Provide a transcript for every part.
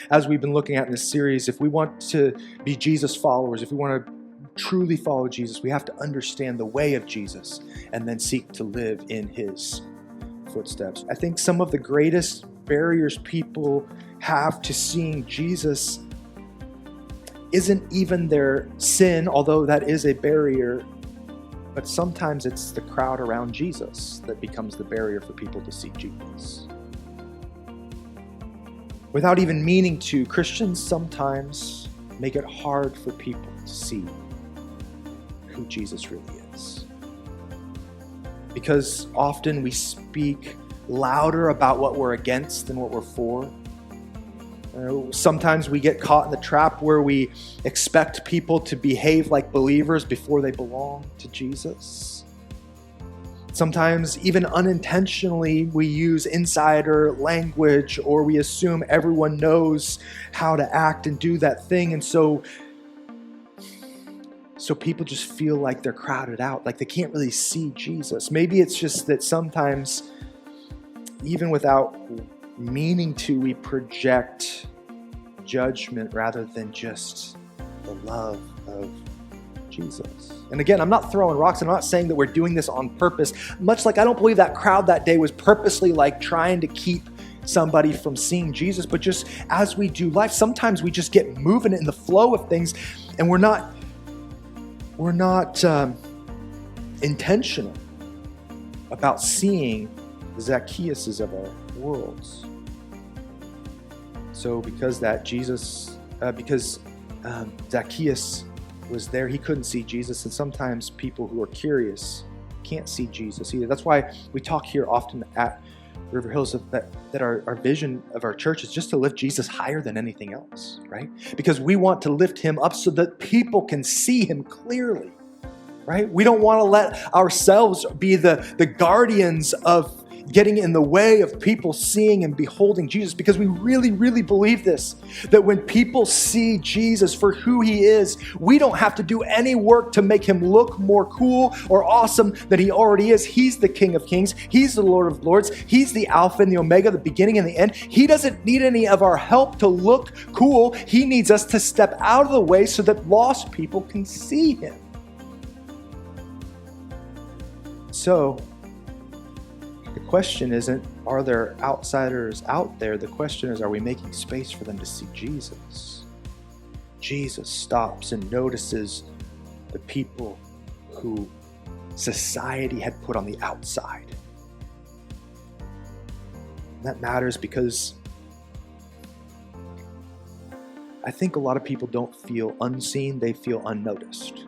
As we've been looking at in this series, if we want to be Jesus followers, if we want to truly follow Jesus, we have to understand the way of Jesus and then seek to live in his footsteps. I think some of the greatest barriers people have to seeing Jesus isn't even their sin, although that is a barrier, but sometimes it's the crowd around Jesus that becomes the barrier for people to see Jesus. Without even meaning to, Christians sometimes make it hard for people to see who Jesus really is. Because often we speak louder about what we're against than what we're for. Sometimes we get caught in the trap where we expect people to behave like believers before they belong to Jesus. Sometimes, even unintentionally, we use insider language, or we assume everyone knows how to act and do that thing. And so people just feel like they're crowded out, like they can't really see Jesus. Maybe it's just that sometimes, even without meaning to, we project judgment rather than just the love of Jesus. And again, I'm not throwing rocks. I'm not saying that we're doing this on purpose, much like I don't believe that crowd that day was purposely like trying to keep somebody from seeing Jesus. But just as we do life, sometimes we just get moving in the flow of things, and we're not intentional about seeing the Zacchaeuses of our worlds. So because Zacchaeus was there, he couldn't see Jesus, and sometimes people who are curious can't see Jesus either. That's why we talk here often at River Hills that our vision of our church is just to lift Jesus higher than anything else, right? Because we want to lift him up so that people can see him clearly, right? We don't want to let ourselves be the guardians of getting in the way of people seeing and beholding Jesus, because we really, really believe this, that when people see Jesus for who he is, we don't have to do any work to make him look more cool or awesome than he already is. He's the King of Kings. He's the Lord of Lords. He's the Alpha and the Omega, the beginning and the end. He doesn't need any of our help to look cool. He needs us to step out of the way so that lost people can see him. So, the question isn't, are there outsiders out there? The question is, are we making space for them to see Jesus? Jesus stops and notices the people who society had put on the outside. And that matters because I think a lot of people don't feel unseen, they feel unnoticed.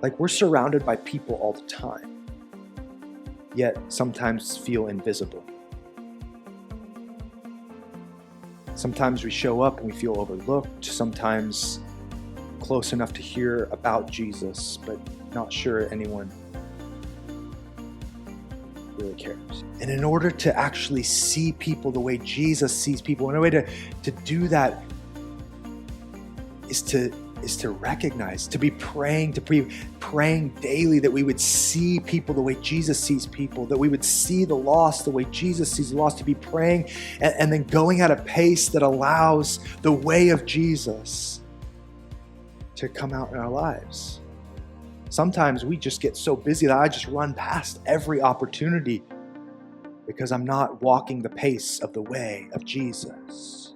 Like, we're surrounded by people all the time, yet sometimes feel invisible. Sometimes we show up and we feel overlooked, sometimes close enough to hear about Jesus, but not sure anyone really cares. And in order to actually see people the way Jesus sees people, and a way to do that is to recognize, to be praying daily that we would see people the way Jesus sees people, that we would see the lost the way Jesus sees the lost, to be praying and then going at a pace that allows the way of Jesus to come out in our lives. Sometimes we just get so busy that I just run past every opportunity because I'm not walking the pace of the way of Jesus.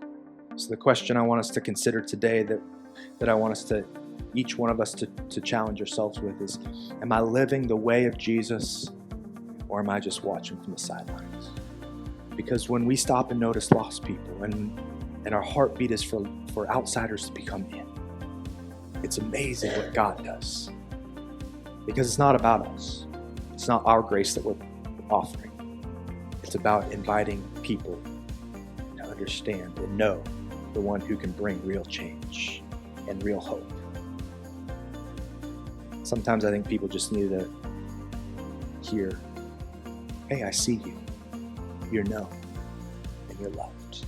So the question I want us to consider today, that I want us to, each one of us to challenge ourselves with, is, am I living the way of Jesus, or am I just watching from the sidelines? Because when we stop and notice lost people, and our heartbeat is for outsiders to become in, it's amazing what God does. Because it's not about us. It's not our grace that we're offering. It's about inviting people to understand and know the one who can bring real change and real hope. Sometimes I think people just need to hear, hey, I see you. You're known and you're loved.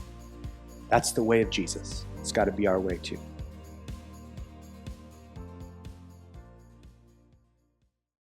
That's the way of Jesus. It's got to be our way too.